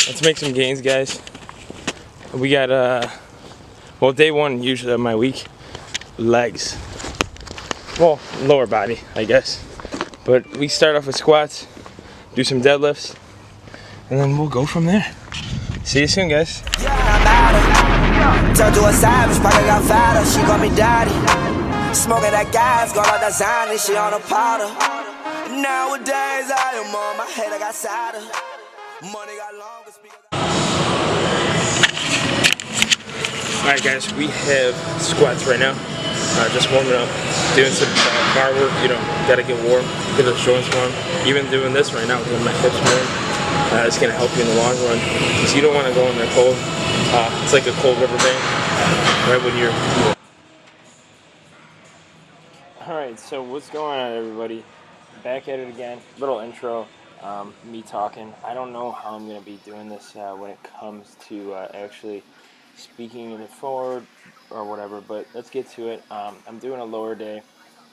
Let's make some gains, guys. We got well, day one usually of my week, legs. Well, lower body, I guess. But we start off with squats, do some deadlifts, and then we'll go from there. See you soon, guys. Turned to a savage, pocket got fatter, she call me daddy. Smoking that gas, going out that sign, and she on a powder. Nowadays I am on my head, I got sadder. Money got longer, speaker. Alright guys, we have squats right now. Just warming up, doing some bar work, gotta get warm, get the joints warm. Even doing this right now, getting my hips warm. It's gonna help you in the long run, because you don't wanna go in there cold. It's like a cold rubber band, right when you're... Alright, so what's going on, everybody? Back at it again, little intro, me talking. I don't know how I'm gonna be doing this when it comes to actually speaking in the forward or whatever, but let's get to it. I'm doing a lower day.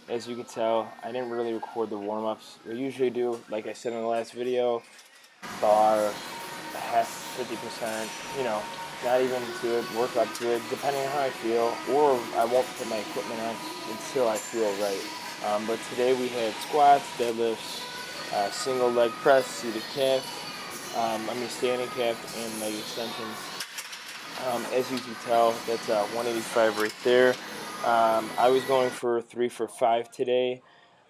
As you can tell, I didn't really record the warm-ups. I usually do, like I said in the last video, bar, half 50%, not even to it, work up to it, depending on how I feel, or I won't put my equipment on until I feel right. But today we had squats, deadlifts, single leg press, seated calf, standing calf, and leg extensions. As you can tell, that's 185 right there. I was going for 3 for 5 today.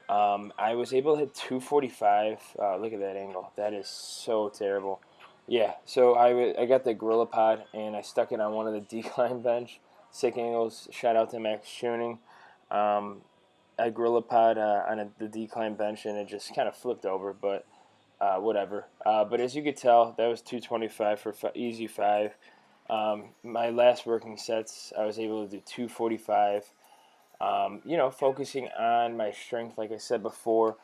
I was able to hit 245. Look at that angle. That is so terrible. Yeah, so I got the GorillaPod and I stuck it on one of the decline bench. Sick angles. Shout out to Max Tuning. I GorillaPod on the decline bench and it just kind of flipped over, but whatever. But as you could tell, that was 225 for easy 5. My last working sets, I was able to do 245. Focusing on my strength, like I said before.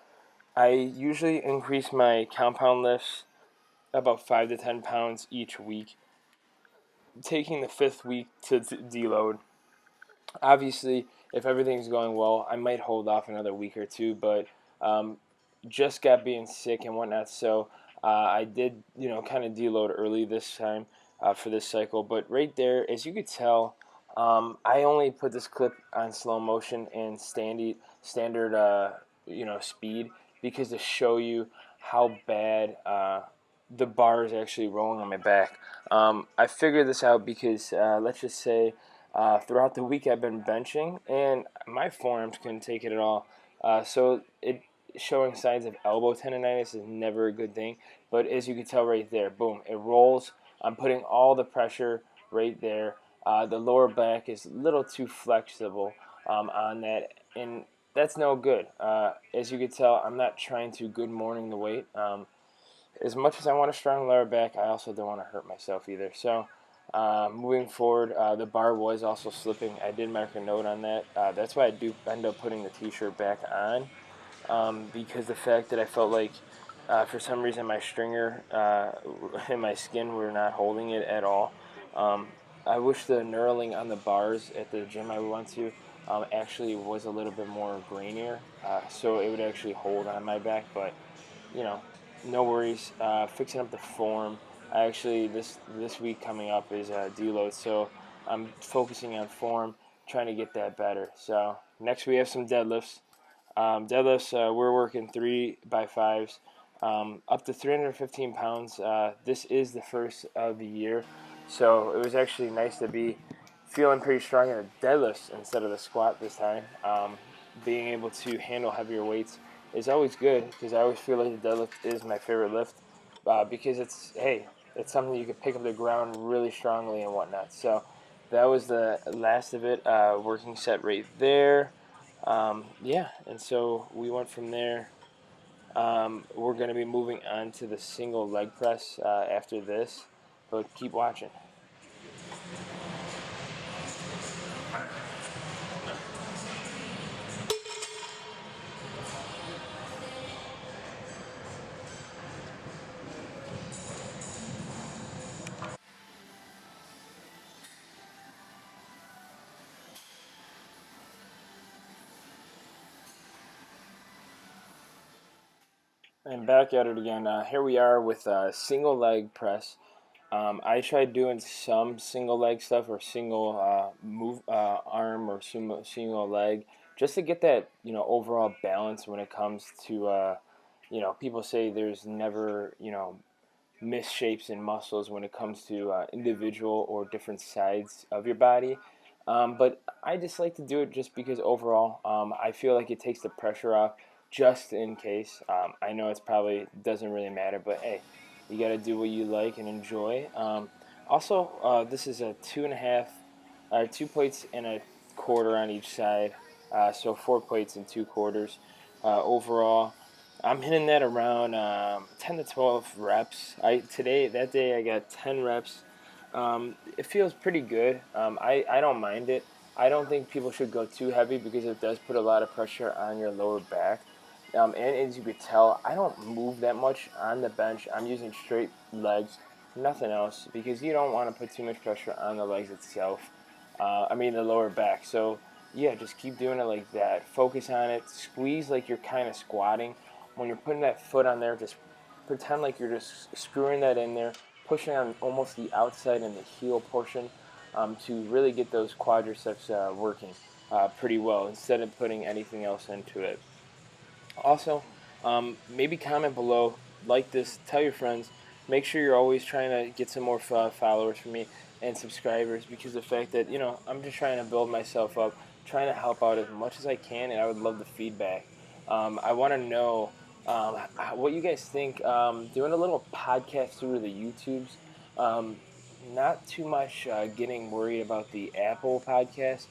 I usually increase my compound lifts about 5 to 10 pounds each week, taking the 5th week to deload. Obviously, if everything's going well, I might hold off another week or two, but just got being sick and whatnot, so I did, kind of deload early this time for this cycle. But right there, as you could tell, I only put this clip on slow motion and standard, speed, because to show you how bad the bar is actually rolling on my back. I figured this out because let's just say throughout the week I've been benching and my forearms couldn't take it at all. So it showing signs of elbow tendonitis is never a good thing. But as you can tell right there, boom, it rolls. I'm putting all the pressure right there. The lower back is a little too flexible on that, and that's no good. As you can tell, I'm not trying to good morning the weight. As much as I want a strong lower back, I also don't want to hurt myself either. So moving forward, the bar was also slipping. I did mark a note on that. That's why I do end up putting the t-shirt back on, because the fact that I felt like for some reason my stringer and my skin were not holding it at all. I wish the knurling on the bars at the gym I went to actually was a little bit more grainier, so it would actually hold on my back, but no worries. Fixing up the form. I actually this week coming up is deload, so I'm focusing on form, trying to get that better. So next we have some deadlifts. Deadlifts, we're working 3x5s, up to 315 pounds. This is the first of the year, so it was actually nice to be feeling pretty strong in the deadlifts instead of the squat this time. Being able to handle heavier weights is always good, because I always feel like the deadlift is my favorite lift, because it's something you can pick up the ground really strongly and whatnot. So that was the last of it. Working set right there. And so we went from there. We're going to be moving on to the single leg press after this, but keep watching. And back at it again. Here we are with a single leg press. I tried doing some single leg stuff or single arm or single leg just to get that overall balance when it comes to people say there's never misshapes in muscles when it comes to individual or different sides of your body. But I just like to do it just because overall, I feel like it takes the pressure off just in case. I know it's probably doesn't really matter, but hey, you got to do what you like and enjoy. Also, this is a 2 plates and a quarter on each side, so 4 plates and 2 quarters overall. I'm hitting that around 10 to 12 reps. That day I got 10 reps. It feels pretty good. I don't mind it. I don't think people should go too heavy because it does put a lot of pressure on your lower back. And as you could tell, I don't move that much on the bench. I'm using straight legs, nothing else, because you don't want to put too much pressure on the legs itself. The lower back. So yeah, just keep doing it like that. Focus on it. Squeeze like you're kind of squatting. When you're putting that foot on there, just pretend like you're just screwing that in there, pushing on almost the outside and the heel portion to really get those quadriceps working pretty well instead of putting anything else into it. Also, maybe comment below, like this, tell your friends. Make sure you're always trying to get some more followers for me and subscribers because the fact that I'm just trying to build myself up, trying to help out as much as I can, and I would love the feedback. I want to know what you guys think. Doing a little podcast through the YouTubes. Um, Not too much getting worried about the Apple podcast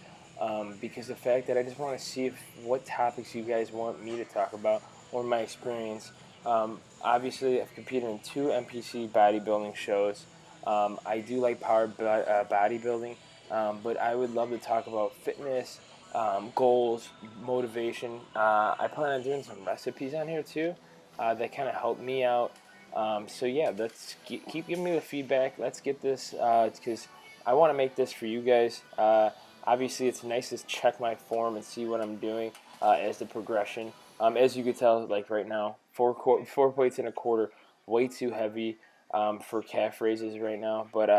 because the fact that I just want to see what topics you guys want me to talk about or my experience. Obviously, I've competed in 2 NPC bodybuilding shows. I do like power bodybuilding, but I would love to talk about fitness, goals, motivation. I plan on doing some recipes on here too that kind of help me out. So yeah, let's keep giving me the feedback. Let's get this because I want to make this for you guys. Obviously, it's nice to check my form and see what I'm doing as the progression. As you can tell, like right now, 4 plates and a quarter, way too heavy for calf raises right now. But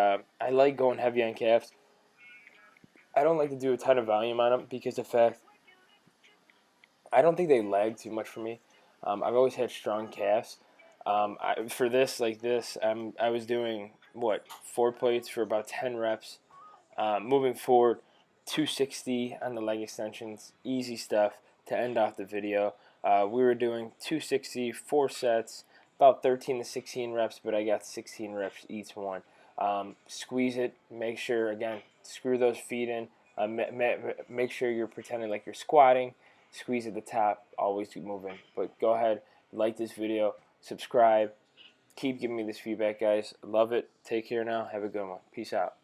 I like going heavy on calves. I don't like to do a ton of volume on them because the fact I don't think they lag too much for me. I've always had strong calves. For this, like this, I was doing 4 plates for about 10 reps. Moving forward, 260 on the leg extensions, easy stuff to end off the video. We were doing 260, 4 sets, about 13 to 16 reps, but I got 16 reps each one. Squeeze it, make sure, again, screw those feet in, make sure you're pretending like you're squatting, squeeze at the top, always keep moving. But go ahead, like this video, subscribe, keep giving me this feedback, guys. Love it. Take care now. Have a good one. Peace out.